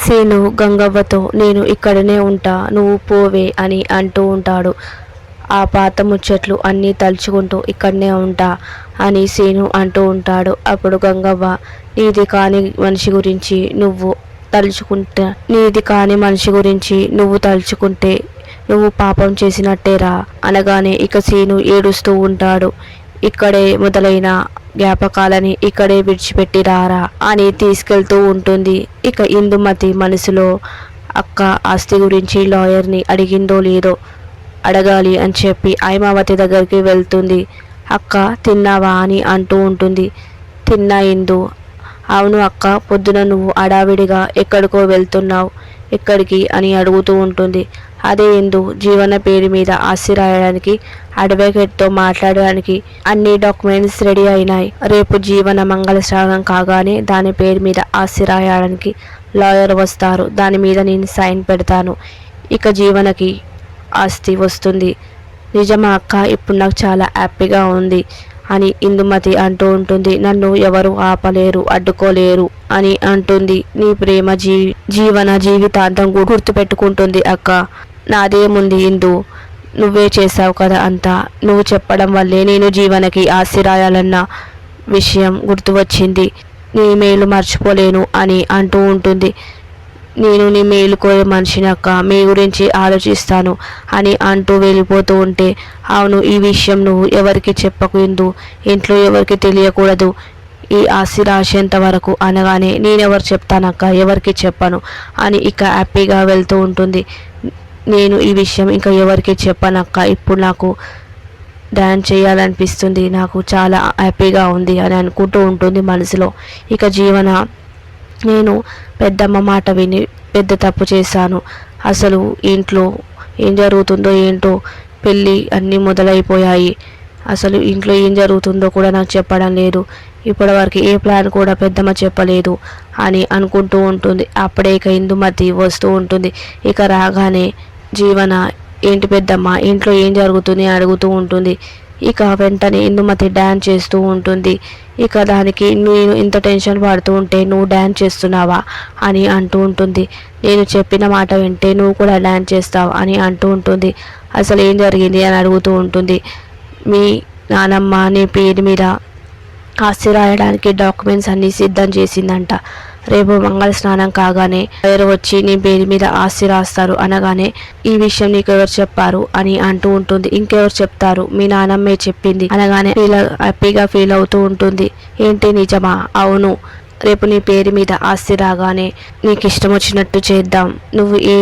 Scene గంగవ్వతో నేను ఇక్కడనే ఉంటా, నువ్వు పోవే అని అంటూ ఉంటాడు. ఆ పాత ముచ్చట్లు అన్నీ తలుచుకుంటూ ఇక్కడనే ఉంటా అని సీను అంటూ ఉంటాడు. అప్పుడు గంగవ్వ, నీది కాని మనిషి గురించి నువ్వు తలుచుకుంటే నువ్వు పాపం చేసినట్టేరా అనగానే ఇక సీను ఏడుస్తూ ఉంటాడు. ఇక్కడే మొదలైన జ్ఞాపకాలని ఇక్కడే విడిచిపెట్టి రారా అని తీసుకెళ్తూ ఉంటుంది. ఇక ఇందుమతి మనసులో అక్క ఆస్తి గురించి లాయర్ని అడిగిందో లేదో అడగాలి అని చెప్పి హైమావతి దగ్గరికి వెళ్తుంది. అక్క తిన్నావా అని అంటూ ఉంటుంది. తిన్నా ఇందు. అవును అక్క, పొద్దున నువ్వు అడావిడిగా ఎక్కడికో వెళ్తున్నావు, ఎక్కడికి అని అడుగుతూ ఉంటుంది. అదే ఇందు, జీవన పేరు మీద ఆస్తి రాయడానికి అడ్వకేట్తో మాట్లాడడానికి అన్ని డాక్యుమెంట్స్ రెడీ అయినాయి. రేపు జీవన మంగళ స్నానం కాగానే దాని పేరు మీద ఆస్తి రాయడానికి లాయర్ వస్తారు. దాని మీద నేను సైన్ పెడతాను. ఇక జీవనకి ఆస్తి వస్తుంది. నిజమా అక్క? ఇప్పుడు నాకు చాలా హ్యాపీగా ఉంది అని ఇందుమతి అంటూ ఉంటుంది. నన్ను ఎవరు ఆపలేరు, అడ్డుకోలేరు అని అంటుంది. నీ ప్రేమ జీవన జీవితాంతం గుర్తుపెట్టుకుంటుంది అక్క. నాదేముంది ఇందు, నువ్వే చేసావు కదా అంతా. నువ్వు చెప్పడం వల్లే నేను జీవనకి ఆస్తి రాయాలన్న విషయం గుర్తు వచ్చింది. నీ మేలు మర్చిపోలేను అని అంటూ ఉంటుంది. నేను నీ మేలు కోరే మనిషినక్క, మీ గురించి ఆలోచిస్తాను అని అంటూ వెళ్ళిపోతూ ఉంటే, అవును ఈ విషయం నువ్వు ఎవరికి చెప్పకు ఇందు, ఇంట్లో ఎవరికి తెలియకూడదు ఈ ఆస్తి రాసేంత వరకు అనగానే, నేనెవరు చెప్తానక్క, ఎవరికి చెప్పను అని ఇక హ్యాపీగా వెళ్తూ ఉంటుంది. నేను ఈ విషయం ఇంకా ఎవరికి చెప్పనక్క, ఇప్పుడు నాకు డ్యాన్స్ చేయాలనిపిస్తుంది, నాకు చాలా హ్యాపీగా ఉంది అని అనుకుంటూ ఉంటుంది మనసులో. ఇక జీవన, నేను పెద్దమ్మ మాట విని పెద్ద తప్పు చేశాను. అసలు ఇంట్లో ఏం జరుగుతుందో ఏంటో, పెళ్ళి అన్నీ మొదలైపోయాయి. అసలు ఇంట్లో ఏం జరుగుతుందో కూడా నాకు చెప్పడం లేదు. ఇప్పటివరకు ఏ ప్లాన్ కూడా పెద్దమ్మ చెప్పలేదు అని అనుకుంటూ ఉంటుంది. అప్పుడే ఇక ఇందుమతి వస్తూ ఉంటుంది. ఇక రాగానే జీవన, ఏంటి పెద్దమ్మ, ఇంట్లో ఏం జరుగుతుంది అడుగుతూ ఉంటుంది. ఇక వెంటనే ఇందుమతి డ్యాన్స్ చేస్తూ ఉంటుంది. ఇక దానికి, నేను ఇంత టెన్షన్ పడుతూ ఉంటే నువ్వు డ్యాన్స్ చేస్తున్నావా అని అంటూ ఉంటుంది. నేను చెప్పిన మాట వింటే నువ్వు కూడా డ్యాన్స్ చేస్తావు అని అంటూ ఉంటుంది. అసలు ఏం జరిగింది అని అడుగుతూ ఉంటుంది. మీ నానమ్మ నీ పేరు మీద ఆస్తి రాయడానికి డాక్యుమెంట్స్ అన్నీ సిద్ధం చేసిందంట. రేపు మంగళ స్నానం కాగానే ఎవరు వచ్చి నీ పేరు మీద ఆస్తి రాస్తారు అనగానే, ఈ విషయం నీకు ఎవరు చెప్పారు అని అంటూ ఉంటుంది. ఇంకెవరు చెప్తారు, మీ నానమ్మే చెప్పింది అనగానే హ్యాపీగా ఫీల్ అవుతూ ఉంటుంది. ఏంటి నిజమా? అవును, రేపు నీ పేరు మీద ఆస్తి రాగానే నీకు ఇష్టం వచ్చినట్టు చేద్దాం, నువ్వు ఏ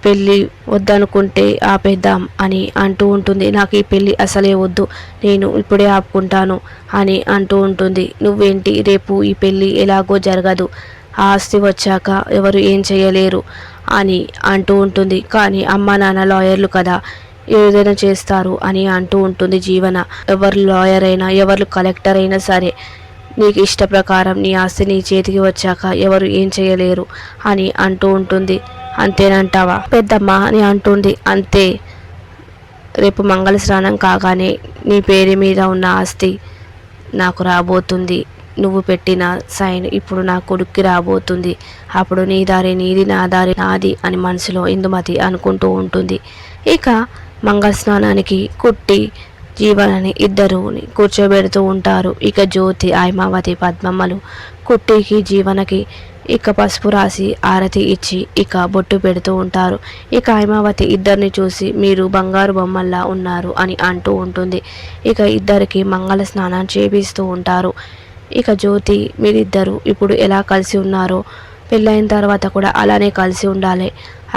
పెళ్ళి వద్దనుకుంటే ఆపేద్దాం అని అంటూ ఉంటుంది. నాకు ఈ పెళ్ళి అసలే వద్దు, నేను ఇప్పుడే ఆపుకుంటాను అని అంటూ ఉంటుంది. నువ్వేంటి, రేపు ఈ పెళ్ళి ఎలాగో జరగదు, ఆ ఆస్తి వచ్చాక ఎవరు ఏం చేయలేరు అని అంటూ ఉంటుంది. కానీ అమ్మ నాన్న లాయర్లు కదా, ఏదైనా చేస్తారు అని అంటూ ఉంటుంది జీవన. ఎవరు లాయర్ అయినా, ఎవరు కలెక్టర్ అయినా సరే, నీకు ఇష్ట ప్రకారం నీ ఆస్తి నీ చేతికి వచ్చాక ఎవరు ఏం చేయలేరు అని అంటూ ఉంటుంది. అంతేనంటావా పెద్దమ్మ అని అంటుంది. అంతే, రేపు మంగళ స్నానం కాగానే నీ పేరు మీద ఉన్న ఆస్తి నాకు రాబోతుంది. నువ్వు పెట్టిన సైన్ ఇప్పుడు నా కొడుక్కి రాబోతుంది. అప్పుడు నీ దారి నీది, నా దారి నాది అని మనసులో ఇందుమతి అనుకుంటూ ఉంటుంది. ఇక మంగళ స్నానానికి కుట్టి జీవనని ఇద్దరుని కూర్చోబెడుతూ ఉంటారు. ఇక జ్యోతి, హైమావతి, పద్మమ్మలు కుట్టికి జీవనకి ఇక పసుపు రాసి ఆరతి ఇచ్చి ఇక బొట్టు పెడుతూ ఉంటారు. ఇక హైమావతి ఇద్దరిని చూసి, మీరు బంగారు బొమ్మల్లా ఉన్నారు అని అంటూ ఉంటుంది. ఇక ఇద్దరికి మంగళ స్నానం చేపిస్తూ ఉంటారు. ఇక జ్యోతి, మీరిద్దరు ఇప్పుడు ఎలా కలిసి ఉన్నారో పెళ్ళైన తర్వాత కూడా అలానే కలిసి ఉండాలి,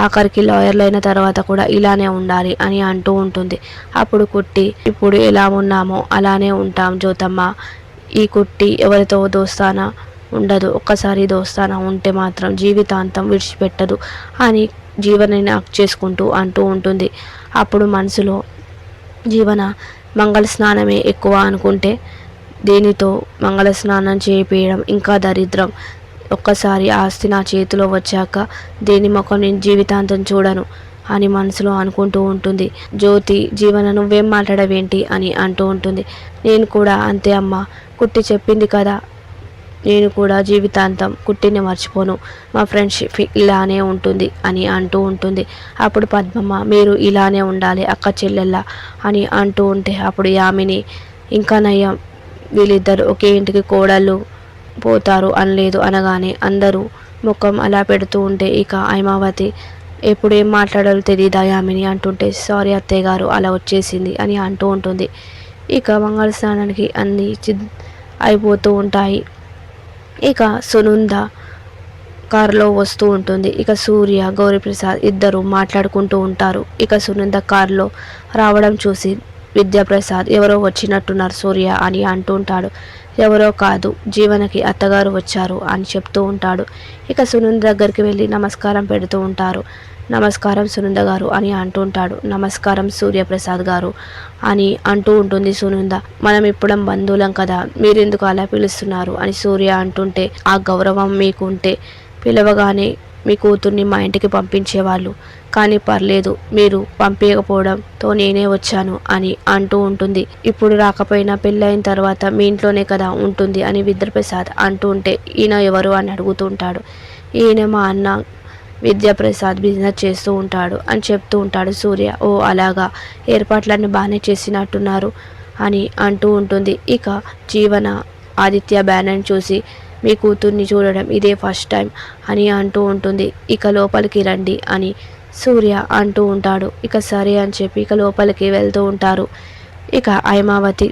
ఆఖరికి లాయర్లు అయిన తర్వాత కూడా ఇలానే ఉండాలి అని అంటూ ఉంటుంది. అప్పుడు కుట్టి, ఇప్పుడు ఎలా ఉన్నామో అలానే ఉంటాం జ్యోతమ్మ, ఈ కుట్టి ఎవరితో దోస్తానా ఉండదు, ఒక్కసారి దోస్తానా ఉంటే మాత్రం జీవితాంతం విడిచిపెట్టదు అని జీవనని అక్ చేసుకుంటూ అంటూ ఉంటుంది. అప్పుడు మనసులో జీవన, మంగళ స్నానమే ఎక్కువ అనుకుంటే దీనితో మంగళ స్నానం చేయించడం ఇంకా దరిద్రం. ఒక్కసారి ఆస్తి నా చేతిలో వచ్చాక దీని ముఖం నేను జీవితాంతం చూడను అని మనసులో అనుకుంటూ ఉంటుంది. జ్యోతి, జీవన నువ్వేం మాట్లాడవేంటి అని అంటూ ఉంటుంది. నేను కూడా అంతే అమ్మ, కుట్టి చెప్పింది కదా, నేను కూడా జీవితాంతం కుట్టిని మర్చిపోను. మా ఫ్రెండ్షిప్ ఇలానే ఉంటుంది అని అంటూ ఉంటుంది. అప్పుడు పద్మమ్మ మీరు ఇలానే ఉండాలి అక్క చెల్లెల్లా అని అంటూ ఉంటే అప్పుడు యామిని ఇంకా నయ్యం వీళ్ళిద్దరు ఒకే ఇంటికి కోడళ్ళు పోతారు అనలేదు అనగానే అందరూ ముఖం అలా పెడుతూ ఉంటే ఇక హైమావతి ఎప్పుడు ఏం మాట్లాడాలో తెలియదా యామిని అంటుంటే సారీ అత్తయ్య గారు అలా వచ్చేసింది అని అంటూ ఉంటుంది. ఇక మంగళ స్నానానికి అన్నీ అయిపోతూ ఉంటాయి. ఇక సునంద కారులో వస్తూ ఉంటుంది. ఇక సూర్య గౌరీప్రసాద్ ఇద్దరు మాట్లాడుకుంటూ ఉంటారు. ఇక సునంద కారులో రావడం చూసి విద్యాప్రసాద్ ఎవరో వచ్చినట్టున్నారు సూర్య అని అంటూ ఉంటాడు. ఎవరో కాదు జీవనకి అత్తగారు వచ్చారు అని చెప్తూ ఉంటాడు. ఇక సునంద దగ్గరికి వెళ్ళి నమస్కారం పెడుతూ ఉంటారు. నమస్కారం సునంద గారు అని అంటూ ఉంటాడు. నమస్కారం సూర్యప్రసాద్ గారు అని అంటూ ఉంటుంది సునంద. మనం ఇప్పుడం బంధువులం కదా మీరెందుకు అలా పిలుస్తున్నారు అని సూర్య అంటుంటే ఆ గౌరవం మీకు ఉంటే పిలవగానే మీ కూతుర్ని మా ఇంటికి పంపించేవాళ్ళు కానీ పర్లేదు మీరు పంపించకపోవడంతో నేనే వచ్చాను అని అంటూ ఉంటుంది. ఇప్పుడు రాకపోయినా పెళ్ళైన తర్వాత మీ ఇంట్లోనే కదా ఉంటుంది అని విద్యాప్రసాద్ అంటూ ఉంటే ఈయన ఎవరు అని అడుగుతూ ఉంటాడు. ఈయన మా అన్న విద్యాప్రసాద్ బిజినెస్ చేస్తూ ఉంటాడు అని చెప్తూ ఉంటాడు సూర్య. ఓ అలాగా ఏర్పాట్లన్నీ బాగానే చేసినట్టున్నారు అని అంటూ ఉంటుంది. ఇక జీవన ఆదిత్య బ్యానర్ చూసి మీ కూతుర్ని చూడడం ఇదే ఫస్ట్ టైం అని అంటూ ఉంటుంది. ఇక లోపలికి రండి అని సూర్య అంటూ ఉంటాడు. ఇక సరే అని చెప్పి ఇక లోపలికి వెళ్తూ ఉంటారు. ఇక హైమావతి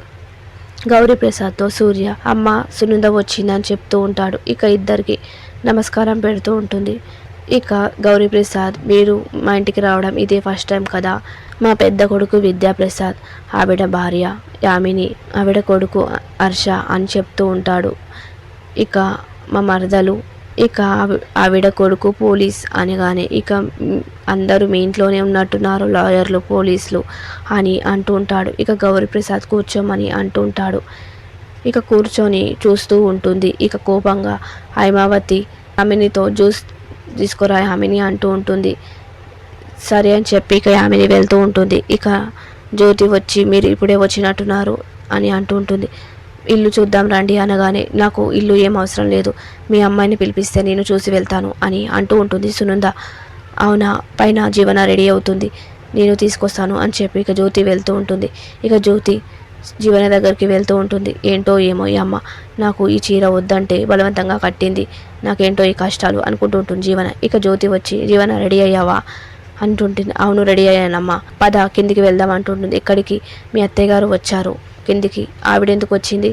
గౌరీప్రసాద్తో సూర్య అమ్మ సునంద వచ్చిందని చెప్తూ ఉంటాడు. ఇక ఇద్దరికి నమస్కారం పెడుతూ ఉంటుంది. ఇక గౌరీప్రసాద్ మీరు మా ఇంటికి రావడం ఇదే ఫస్ట్ టైం కదా మా పెద్ద కొడుకు విద్యాప్రసాద్ ఆవిడ భార్య యామిని ఆవిడ కొడుకు హర్ష అని చెప్తూ ఉంటాడు. ఇక మా మరదలు ఇక ఆవిడ కొడుకు పోలీస్ అనగానే ఇక అందరూ మీ ఇంట్లోనే ఉన్నట్టున్నారు లాయర్లు పోలీసులు అని అంటూ ఉంటాడు. ఇక గౌరీప్రసాద్ కూర్చోమని అంటూ ఉంటాడు. ఇక కూర్చొని చూస్తూ ఉంటుంది. ఇక కోపంగా హైమావతి యామినితో జ్యూస్ తీసుకురా యామిని అంటూ ఉంటుంది. సరే అని చెప్పి ఇక యామిని వెళ్తూ ఉంటుంది. ఇక జ్యోతి వచ్చి మీరు ఇప్పుడే వచ్చినట్టున్నారు అని అంటూ ఉంటుంది. ఇల్లు చూద్దాం రండి అనగానే నాకు ఇల్లు ఏం అవసరం లేదు మీ అమ్మాయిని పిలిపిస్తే నేను చూసి వెళ్తాను అని అంటూ ఉంటుంది సునంద. అవునా పైన జీవన రెడీ అవుతుంది నేను తీసుకొస్తాను అని చెప్పి ఇక జ్యోతి వెళ్తూ ఉంటుంది. ఇక జ్యోతి జీవన దగ్గరికి వెళ్తూ ఉంటుంది. ఏంటో ఏమో ఈ అమ్మ నాకు ఈ చీర వద్దంటే బలవంతంగా కట్టింది నాకేంటో ఈ కష్టాలు అనుకుంటూ ఉంటుంది జీవన. ఇక జ్యోతి వచ్చి జీవన రెడీ అయ్యావా అంటుంటుంది. అవును రెడీ అయ్యానమ్మా పద కిందికి వెళ్దాం అంటుంటుంది. ఇక్కడికి మీ అత్తయ్య గారు వచ్చారు కిందికి ఆవిడెందుకు వచ్చింది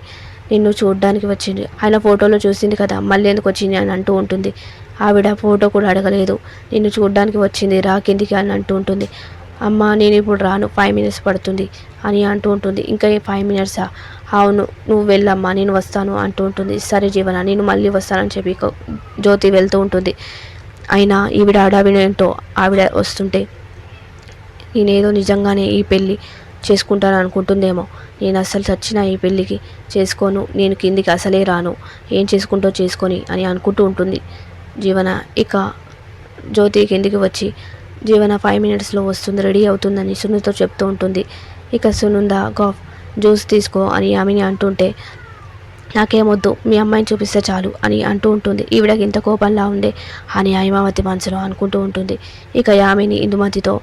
నిన్ను చూడ్డానికి వచ్చింది ఆయన ఫోటోలో చూసింది కదా మళ్ళీ ఎందుకు వచ్చింది అని అంటూ ఉంటుంది. ఆవిడ ఫోటో కూడా అడగలేదు నిన్ను చూడ్డానికి వచ్చింది రా కిందికి అని అంటూ ఉంటుంది. అమ్మ నేను ఇప్పుడు రాను 5 minutes పడుతుంది అని అంటూ ఉంటుంది. ఇంకా 5 minutesా అవును నువ్వు వెళ్ళమ్మా నేను వస్తాను అంటూ ఉంటుంది. సరే జీవన నేను మళ్ళీ వస్తానని చెప్పి జ్యోతి వెళ్తూ ఉంటుంది. అయినా ఈవిడ ఆడావిడేంటో ఆవిడ వస్తుంటే నేనేదో నిజంగానే ఈ పెళ్ళి చేసుకుంటాను అనుకుంటుందేమో నేను అస్సలు చచ్చినా ఈ పెళ్ళికి చేసుకోను నేను కిందికి అసలే రాను ఏం చేసుకుంటూ చేసుకొని అని అనుకుంటూ ఉంటుంది జీవన. ఇక జ్యోతి కిందికి వచ్చి జీవన 5 minutesలో వస్తుంది రెడీ అవుతుందని సునుతో చెప్తూ ఉంటుంది. ఇక సునంద జ్యూస్ తీసుకో అని యామిని అంటుంటే నాకేమొద్దు మీ అమ్మాయిని చూపిస్తే చాలు అని అంటూ ఉంటుంది. ఈవిడకి ఇంత కోపంలా ఉండే అని హైమావతి మనసులో అనుకుంటూ ఉంటుంది. ఇక యామిని ఇందుమతితో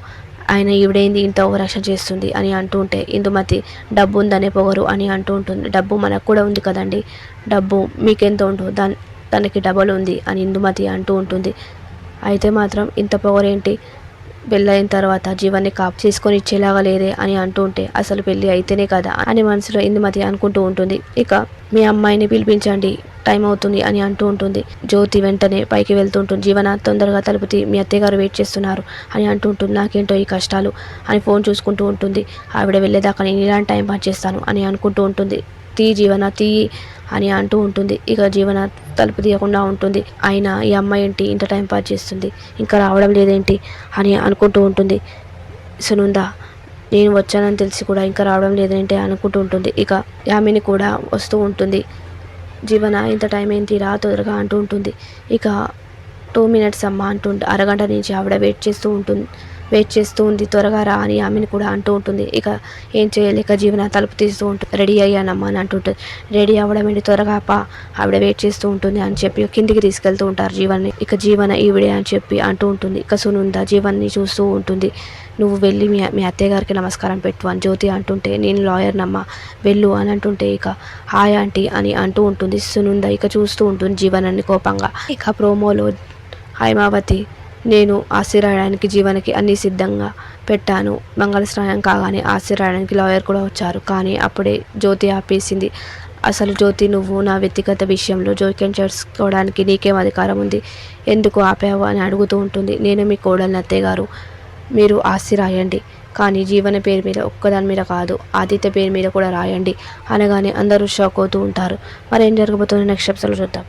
ఆయన ఈవిడేంది ఇంత ఓవరాక్షన్ చేస్తుంది అని అంటూ ఉంటే ఇందుమతి డబ్బు ఉందనే పొగరు అని అంటూ ఉంటుంది. డబ్బు మనకు కూడా ఉంది కదండి డబ్బు మీకెంత ఉంటుందో తనకి డబల్ ఉంది అని ఇందుమతి అంటూ ఉంటుంది. అయితే మాత్రం ఇంత పొగరేంటి పెళ్ళైన తర్వాత జీవాన్ని చేసుకొని ఇచ్చేలాగా లేదే అని అంటూ ఉంటే అసలు పెళ్ళి అయితేనే కదా అని మనసులో ఇందుమతి అనుకుంటూ ఉంటుంది. ఇక మీ అమ్మాయిని పిలిపించండి టైం అవుతుంది అని అంటూ ఉంటుంది. జ్యోతి వెంటనే పైకి వెళ్తుంటుంది. జీవన తొందరగా తలుపుతి మీ అత్తయ్య గారు వెయిట్ చేస్తున్నారు అని అంటూ ఉంటుంది. నాకేంటో ఈ కష్టాలు అని ఫోన్ చూసుకుంటూ ఉంటుంది. ఆవిడ వెళ్ళేదాకా నేను ఇలాంటి టైం పాస్ చేస్తాను అని అనుకుంటూ ఉంటుంది. తీ జీవన తీ అని అంటూ ఉంటుంది. ఇక జీవన తలుపు తీయకుండా ఉంటుంది. అయినా ఈ అమ్మాయి ఏంటి ఇంత టైం పాస్ చేస్తుంది ఇంకా రావడం లేదేంటి అని అనుకుంటూ ఉంటుంది. సునంద నేను వచ్చానని తెలిసి కూడా ఇంకా రావడం లేదంటే అనుకుంటూ ఉంటుంది. ఇక యామిని కూడా వస్తూ ఉంటుంది. జీవన ఇంత టైం ఏంటి రా తొందరగా అంటూ ఉంటుంది. ఇక 2 minutes అమ్మ అంటుంటే అరగంట నుంచి ఆవిడ వెయిట్ చేస్తూ ఉంటుంది వెయిట్ చేస్తూ ఉంది. త్వరగా రా అని ఆమెను కూడా అంటూ ఉంటుంది. ఇక ఏం చేయలేక జీవన తలుపు తీస్తూ ఉంటుంది. రెడీ అయ్యానమ్మా అని అంటుంటుంది. రెడీ అవ్వడం ఏంటి, త్వరగా పా, ఆవిడ వెయిట్ చేస్తూ ఉంటుంది అని చెప్పి కిందికి తీసుకెళ్తూ ఉంటారు జీవన్ని. ఇక జీవన ఈవిడే అని చెప్పి అంటూ ఉంటుంది. ఇక సునంద జీవన్ని చూస్తూ ఉంటుంది. నువ్వు వెళ్ళి మీ అత్తయ్య గారికి నమస్కారం పెట్టు అని జ్యోతి అంటుంటే, నేను లాయర్నమ్మా వెళ్ళు అని అంటుంటే, ఇక హాయ్ ఆంటీ అని అంటూ ఉంటుంది సునంద. ఇక చూస్తూ ఉంటుంది జీవనాన్ని కోపంగా. ఇక ప్రోమోలో హైమావతి, నేను ఆశీర్వాదానికి జీవనకి అన్నీ సిద్ధంగా పెట్టాను. మంగళ స్నానం కాగానే ఆశీర్వాదానికి లాయర్ కూడా వచ్చారు. కానీ అప్పుడే జ్యోతి ఆపేసింది. అసలు జ్యోతి, నువ్వు నా వ్యక్తిగత విషయంలో జోక్యం చేసుకోవడానికి నీకేం అధికారం ఉంది? ఎందుకు ఆపావు అని అడుగుతూ ఉంటుంది. నేను మీ కోడలు అత్తయ్య గారు, మీరు ఆస్తి రాయండి, కానీ జీవన పేరు మీద ఒక్కదాని మీద కాదు, ఆదిత్య పేరు మీద కూడా రాయండి అనగానే అందరూ షాక్ అవుతూ ఉంటారు. మరి ఏం జరగబోతుందో నెక్స్ట్ ఎపిసోడ్లో చూద్దాం.